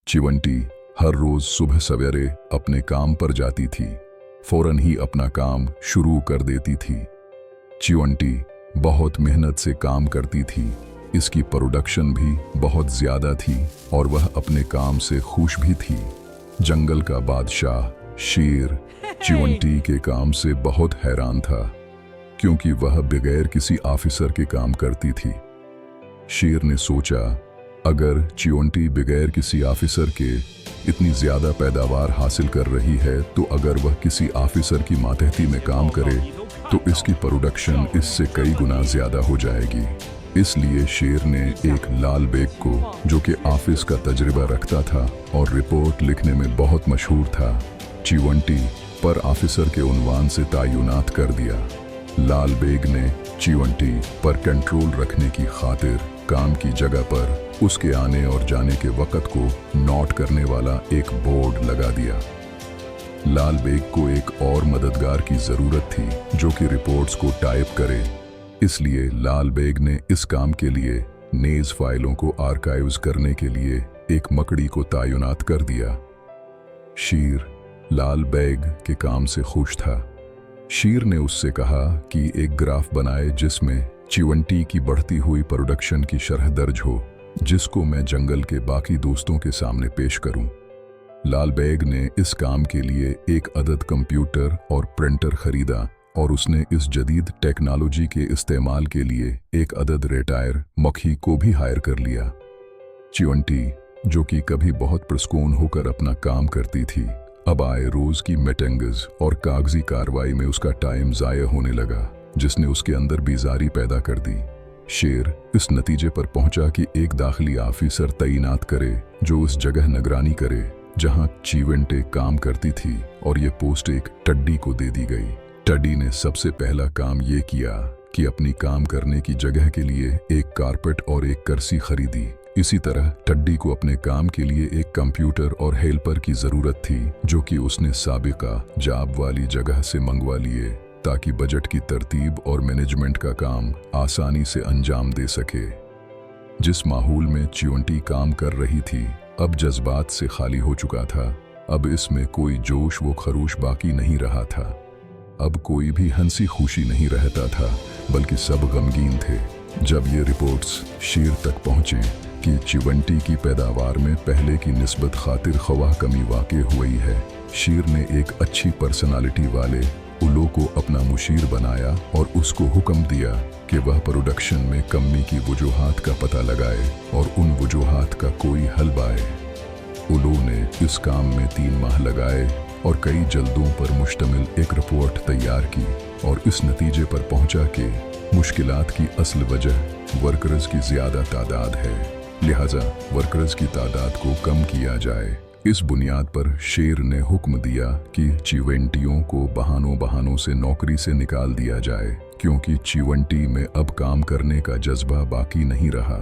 चिवंटी हर रोज सुबह सवेरे अपने काम पर जाती थी, फौरन ही अपना काम शुरू कर देती थी। चिवंटी बहुत मेहनत से काम करती थी, इसकी प्रोडक्शन भी बहुत ज्यादा थी और वह अपने काम से खुश भी थी। जंगल का बादशाह शेर चिवंटी के काम से बहुत हैरान था, क्योंकि वह बगैर किसी ऑफिसर के काम करती थी। शेर ने सोचा, अगर चिवंटी बगैर किसी ऑफिसर के इतनी ज्यादा पैदावार हासिल कर रही है, तो अगर वह किसी ऑफिसर की मातहती में काम करे तो इसकी प्रोडक्शन इससे कई गुना ज्यादा हो जाएगी। इसलिए शेर ने एक लाल बेग को, जो कि ऑफिस का तजुर्बा रखता था और रिपोर्ट लिखने में बहुत मशहूर था, चिवंटी पर ऑफिसर के उन्वान से तैनात कर दिया। लाल बेग ने चिवंटी पर कंट्रोल रखने की खातिर काम की जगह पर उसके आने और जाने के वक्त को नोट करने वाला एक बोर्ड लगा दिया। लाल बेग को एक और मददगार की जरूरत थी, जो कि रिपोर्ट्स को टाइप करे। इसलिए लाल बेग ने इस काम के लिए नेज फाइलों को आर्काइव्स करने के लिए एक मकड़ी को तैनात कर दिया। शेर लाल बेग के काम से खुश था। शेर ने उससे कहा कि एक ग्राफ बनाए जिसमें चिवंटी की बढ़ती हुई प्रोडक्शन की शरह दर्ज हो, जिसको मैं जंगल के बाकी दोस्तों के सामने पेश करूं। लाल बेग ने इस काम के लिए एक अदद कंप्यूटर और प्रिंटर खरीदा और उसने इस जदीद टेक्नोलॉजी के इस्तेमाल के लिए एक अदद रिटायर मक्खी को भी हायर कर लिया। चिवंटी, जो कि कभी बहुत पुरस्कून होकर अपना काम करती थी, अब आए रोज की मीटिंग्स और कागजी कार्रवाई में उसका टाइम जाया होने लगा, जिसने उसके अंदर बेजारी पैदा कर दी। शेर इस नतीजे पर पहुंचा कि एक दाखिली ऑफिसर तैनात करे जो उस जगह निगरानी करे जहां चिवंटी काम करती थी, और ये पोस्ट एक टड्डी को दे दी गई। टड्डी ने सबसे पहला काम ये किया कि अपनी काम करने की जगह के लिए एक कारपेट और एक कुर्सी खरीदी। इसी तरह टड्डी को अपने काम के लिए एक कंप्यूटर और हेल्पर की जरूरत थी, जो कि उसने साबिका जॉब वाली जगह से मंगवा लिए, ताकि बजट की तरतीब और मैनेजमेंट का काम आसानी से अंजाम दे सके। जिस माहौल में चिवंटी काम कर रही थी अब जज्बात से खाली हो चुका था। अब इसमें कोई जोश व खरोश बाकी नहीं रहा था। अब कोई भी हंसी खुशी नहीं रहता था, बल्कि सब गमगीन थे। जब ये रिपोर्ट्स शेर तक पहुंचे कि चिवंटी की पैदावार में पहले की निस्बत खातिर ख्वाह कमी वाक़ई हुई है, शेर ने एक अच्छी पर्सनालिटी वाले उलो को अपना मुशीर बनाया और उसको हुक्म दिया कि वह प्रोडक्शन में कमी की वजूहात का पता लगाए और उन वजूहात का कोई हल पाए। उलो ने इस काम में 3 माह लगाए और कई जल्दों पर मुश्तमिल एक रिपोर्ट तैयार की और इस नतीजे पर पहुंचा कि मुश्किलात की असल वजह वर्कर्स की ज़्यादा तादाद है, लिहाजा वर्कर्स की तादाद को कम किया जाए। इस बुनियाद पर शेर ने हुक्म दिया कि चिवंटियों को बहानों से नौकरी से निकाल दिया जाए, क्योंकि चिवंटी में अब काम करने का जज्बा बाकी नहीं रहा।